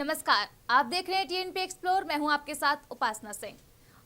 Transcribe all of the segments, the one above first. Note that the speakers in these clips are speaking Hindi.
नमस्कार, आप देख रहे हैं टीएनपी एक्सप्लोर। मैं हूं आपके साथ उपासना सिंह।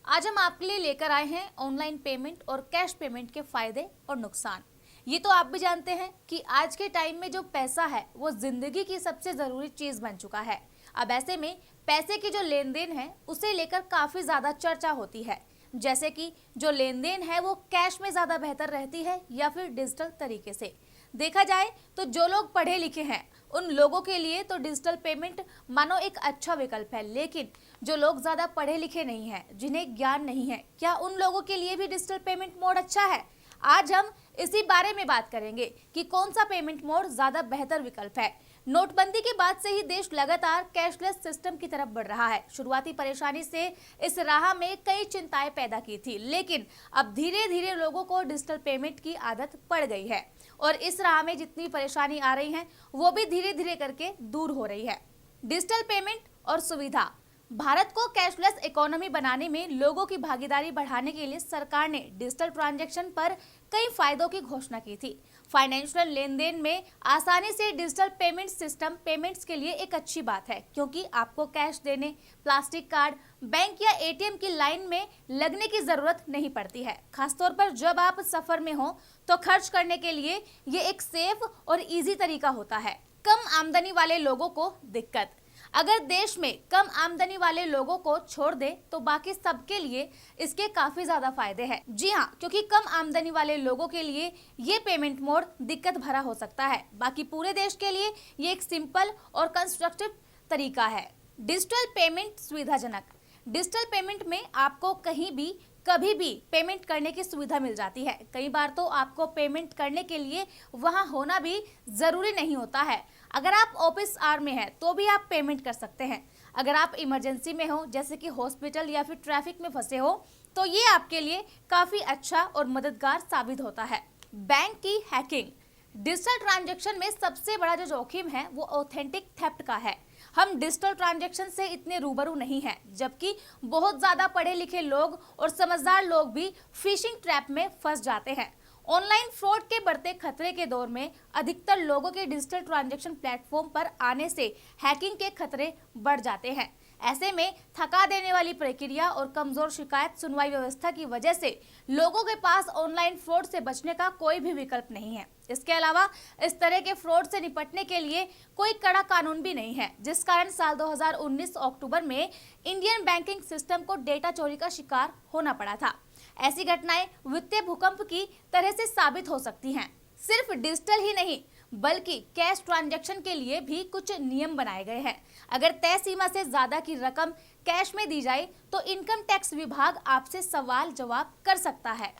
आज हम आपके लिए लेकर आए हैं ऑनलाइन पेमेंट और कैश पेमेंट के फायदे और नुकसान। ये तो आप भी जानते हैं कि आज के टाइम में जो पैसा है वो जिंदगी की सबसे जरूरी चीज बन चुका है। अब ऐसे में पैसे की जो लेन देन है उसे लेकर काफी ज्यादा चर्चा होती है, जैसे कि जो लेन देन है वो कैश में ज्यादा बेहतर रहती है या फिर डिजिटल तरीके से। देखा जाए तो जो लोग पढ़े लिखे हैं उन लोगों के लिए तो डिजिटल पेमेंट मानो एक अच्छा विकल्प है, लेकिन जो लोग ज्यादा पढ़े लिखे नहीं हैं, जिन्हें ज्ञान नहीं है, क्या उन लोगों के लिए भी डिजिटल पेमेंट मोड अच्छा है? आज हम इसी बारे में बात करेंगे कि कौन सा पेमेंट मोड ज्यादा बेहतर विकल्प है। नोटबंदी के बाद से ही देश लगातार कैशलेस सिस्टम की तरफ बढ़ रहा है। शुरुआती परेशानी से इस राह में कई चिंताएं पैदा की थी, लेकिन अब धीरे धीरे लोगों को डिजिटल पेमेंट की आदत पड़ गई है और इस राह में जितनी परेशानी आ रही है वो भी धीरे धीरे करके दूर हो रही है। डिजिटल पेमेंट और सुविधा। भारत को कैशलेस इकोनॉमी बनाने में लोगों की भागीदारी बढ़ाने के लिए सरकार ने डिजिटल ट्रांजैक्शन पर कई फायदों की घोषणा की थी। फाइनेंशियल लेन देन में आसानी से डिजिटल पेमेंट सिस्टम पेमेंट्स के लिए एक अच्छी बात है, क्योंकि आपको कैश देने, प्लास्टिक कार्ड, बैंक या एटीएम की लाइन में लगने की जरूरत नहीं पड़ती है। खासतौर पर जब आप सफर में हो तो खर्च करने के लिए ये एक सेफ और इजी तरीका होता है। कम आमदनी वाले लोगों को दिक्कत। अगर देश में कम आमदनी वाले लोगों को छोड़ दे तो बाकी सबके लिए इसके काफी ज्यादा फायदे हैं। जी हाँ, क्योंकि कम आमदनी वाले लोगों के लिए ये पेमेंट मोड दिक्कत भरा हो सकता है, बाकी पूरे देश के लिए ये एक सिंपल और कंस्ट्रक्टिव तरीका है। डिजिटल पेमेंट सुविधाजनक। डिजिटल पेमेंट में आपको कहीं भी कभी भी पेमेंट करने की सुविधा मिल जाती है। कई बार तो आपको पेमेंट करने के लिए वहां होना भी जरूरी नहीं होता है। अगर आप ऑफिस आवर में हैं तो भी आप पेमेंट कर सकते हैं। अगर आप इमरजेंसी में हो, जैसे कि हॉस्पिटल या फिर ट्रैफिक में फंसे हो, तो ये आपके लिए काफी अच्छा और मददगार साबित होता है। बैंक की हैकिंग। डिजिटल ट्रांजैक्शन में सबसे बड़ा जो जोखिम है वो ऑथेंटिक थेफ्ट का है। हम डिजिटल ट्रांजैक्शन से इतने रूबरू नहीं हैं, जबकि बहुत ज्यादा पढ़े लिखे लोग और समझदार लोग भी फिशिंग ट्रैप में फंस जाते हैं। ऑनलाइन फ्रॉड के बढ़ते खतरे के दौर में अधिकतर लोगों के डिजिटल ट्रांजैक्शन प्लेटफॉर्म पर आने से हैकिंग के खतरे बढ़ जाते हैं। ऐसे में थका देने वाली प्रक्रिया और कमजोर शिकायत सुनवाई व्यवस्था की वजह से लोगों के पास ऑनलाइन फ्रॉड से बचने का कोई भी विकल्प नहीं है। इसके अलावा इस तरह के फ्रॉड से निपटने के लिए कोई कड़ा कानून भी नहीं है, जिस कारण साल 2019 अक्टूबर में इंडियन बैंकिंग सिस्टम को डेटा चोरी का शिकार होना पड़ा था। ऐसी घटनाएं वित्तीय भूकंप की तरह से साबित हो सकती हैं। सिर्फ डिजिटल ही नहीं बल्कि कैश ट्रांजैक्शन के लिए भी कुछ नियम बनाए गए हैं। अगर तय सीमा से ज्यादा की रकम कैश में दी जाए तो इनकम टैक्स विभाग आपसे सवाल जवाब कर सकता है।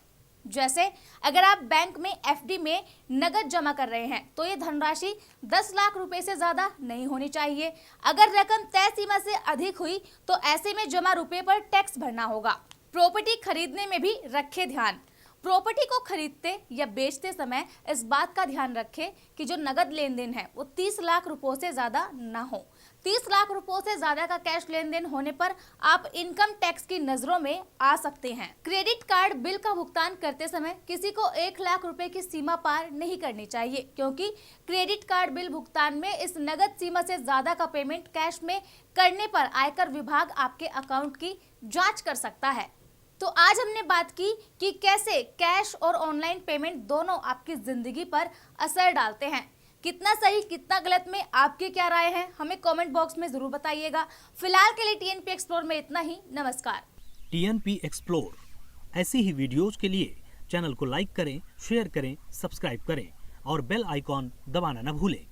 जैसे अगर आप बैंक में एफडी में नगद जमा कर रहे हैं तो ये धनराशि 10 लाख रुपए से ज्यादा नहीं होनी चाहिए। अगर रकम तय सीमा से अधिक हुई तो ऐसे में जमा रुपए पर टैक्स भरना होगा। प्रॉपर्टी खरीदने में भी रखें ध्यान। प्रॉपर्टी को खरीदते या बेचते समय इस बात का ध्यान रखें कि जो नगद लेन देन है वो 30 लाख रुपयों से ज्यादा ना हो। 30 लाख रुपयों से ज्यादा का कैश लेन देन होने पर आप इनकम टैक्स की नजरों में आ सकते हैं। क्रेडिट कार्ड बिल का भुगतान करते समय किसी को 1 लाख रुपए की सीमा पार नहीं करनी चाहिए, क्योंकि क्रेडिट कार्ड बिल भुगतान में इस नगद सीमा से ज्यादा का पेमेंट कैश में करने पर आयकर विभाग आपके अकाउंट की जाँच कर सकता है। तो आज हमने बात की कि कैसे कैश और ऑनलाइन पेमेंट दोनों आपकी जिंदगी पर असर डालते हैं। कितना सही कितना गलत में आपकी क्या राय है, हमें कमेंट बॉक्स में जरूर बताइएगा। फिलहाल के लिए टीएनपी एक्सप्लोर में इतना ही। नमस्कार। टीएनपी एक्सप्लोर ऐसी ही वीडियोज के लिए चैनल को लाइक करें, शेयर करें, सब्सक्राइब करें और बेल आइकॉन दबाना न भूलें।